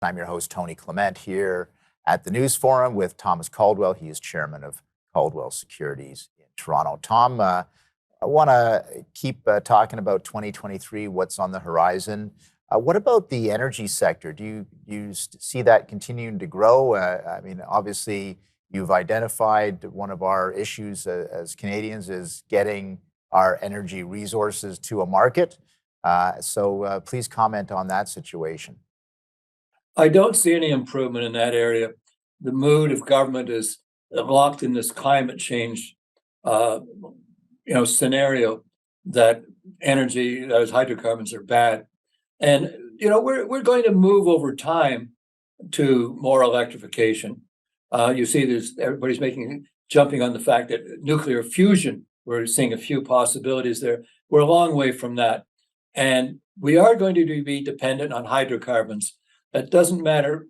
I'm your host, Tony Clement, here at the News Forum with Thomas Caldwell. He is chairman of Caldwell Securities in Toronto. Tom, I want to keep talking about 2023, what's on the horizon. What about the energy sector? Do you see that continuing to grow? I mean, obviously, you've identified one of our issues as Canadians is getting our energy resources to a market. So please comment on that situation. I don't see any improvement in that area. The mood of government is locked in this climate change, scenario that energy, those hydrocarbons are bad, and we're going to move over time to more electrification. You see, everybody's jumping on the fact that nuclear fusion. We're seeing a few possibilities there. We're a long way from that, and we are going to be dependent on hydrocarbons. It doesn't matter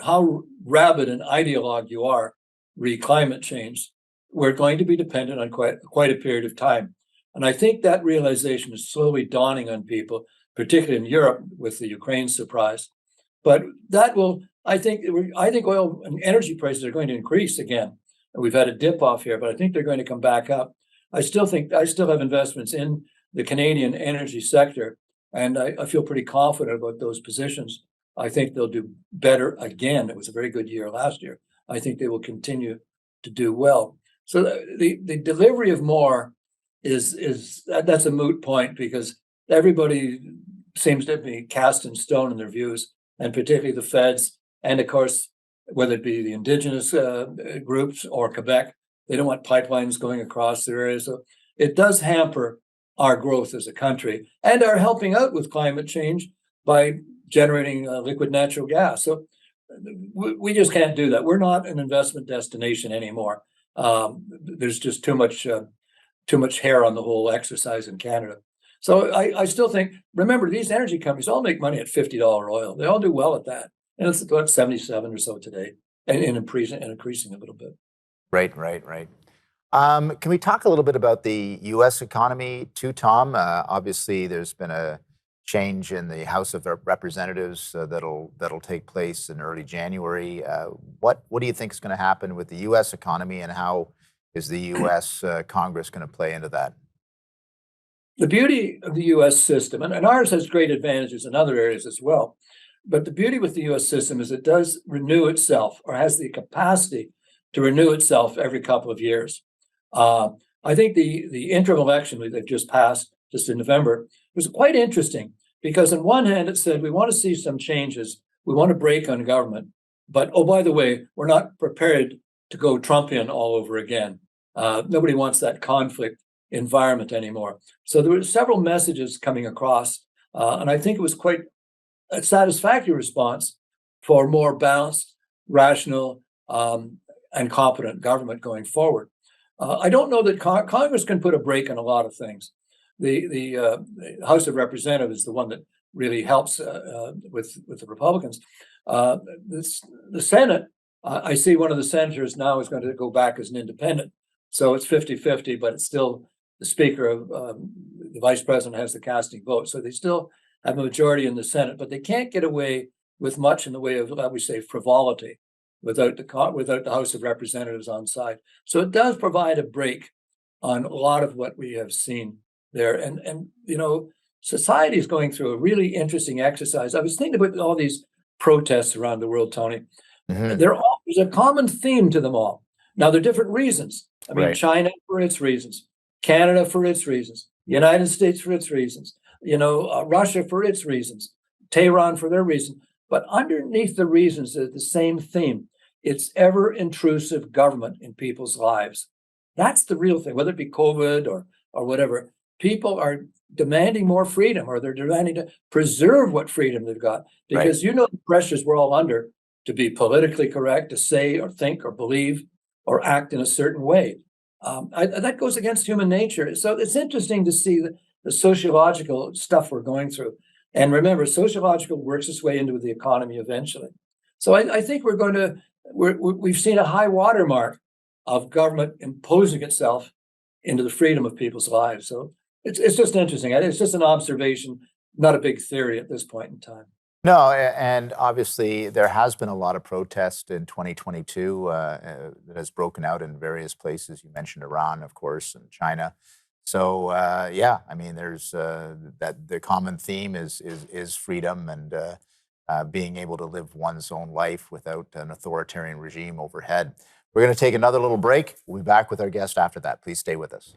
how rabid an ideologue you are, climate change. We're going to be dependent on quite a period of time. And I think that realization is slowly dawning on people, particularly in Europe with the Ukraine surprise. But I think oil and energy prices are going to increase again. We've had a dip off here, but I think they're going to come back up. I still have investments in the Canadian energy sector, and I feel pretty confident about those positions. I think they'll do better again. It was a very good year last year. I think they will continue to do well. So the delivery of more that's a moot point because everybody seems to be cast in stone in their views, and particularly the feds, and of course, whether it be the indigenous groups or Quebec, they don't want pipelines going across their area. So it does hamper our growth as a country and are helping out with climate change by generating liquid natural gas. So we just can't do that. We're not an investment destination anymore. There's just too much hair on the whole exercise in Canada. So I still think, remember, these energy companies all make money at $50 oil. They all do well at that. And it's about 77 or so today and increasing a little bit. Right. Can we talk a little bit about the U.S. economy too, Tom? Obviously, there's been a change in the House of Representatives that'll take place in early January. What do you think is going to happen with the U.S. economy, and how is the U.S. Congress going to play into that? The beauty of the U.S. system, and ours has great advantages in other areas as well, but the beauty with the U.S. system is it does renew itself, or has the capacity to renew itself every couple of years. I think the interim election that just passed, just in November, was quite interesting because on one hand it said we want to see some changes, we want to break on government, but oh, by the way, we're not prepared to go Trumpian all over again. Nobody wants that conflict environment anymore. So there were several messages coming across, and I think it was quite a satisfactory response for more balanced, rational, and competent government going forward. I don't know that Congress can put a brake on a lot of things. The House of Representatives is the one that really helps with the Republicans. The Senate, I see one of the senators now is going to go back as an independent. So it's 50-50, but it's still the Speaker of the Vice President has the casting vote. So they still have a majority in the Senate, but they can't get away with much in the way of, we say, frivolity without the House of Representatives on side. So it does provide a break on a lot of what we have seen there. And society is going through a really interesting exercise. I was thinking about all these protests around the world, Tony. Mm-hmm. There's a common theme to them all. Now, they're different reasons. I mean, right. China for its reasons, Canada for its reasons, the United States for its reasons, Russia for its reasons, Tehran for their reasons. But underneath the reasons is the same theme. It's ever intrusive government in people's lives. That's the real thing, whether it be COVID or whatever. People are demanding more freedom, or they're demanding to preserve what freedom they've got. Because right. The pressures we're all under to be politically correct, to say or think or believe or act in a certain way. That goes against human nature. So it's interesting to see the sociological stuff we're going through. And remember, sociological works its way into the economy eventually. So I think we've seen a high watermark of government imposing itself into the freedom of people's lives. So it's just interesting. It's just an observation, not a big theory at this point in time. No, and obviously there has been a lot of protest in 2022 that has broken out in various places. You mentioned Iran, of course, and China. So yeah, I mean, there's that the common theme is freedom and being able to live one's own life without an authoritarian regime overhead. We're going to take another little break. We'll be back with our guest after that. Please stay with us.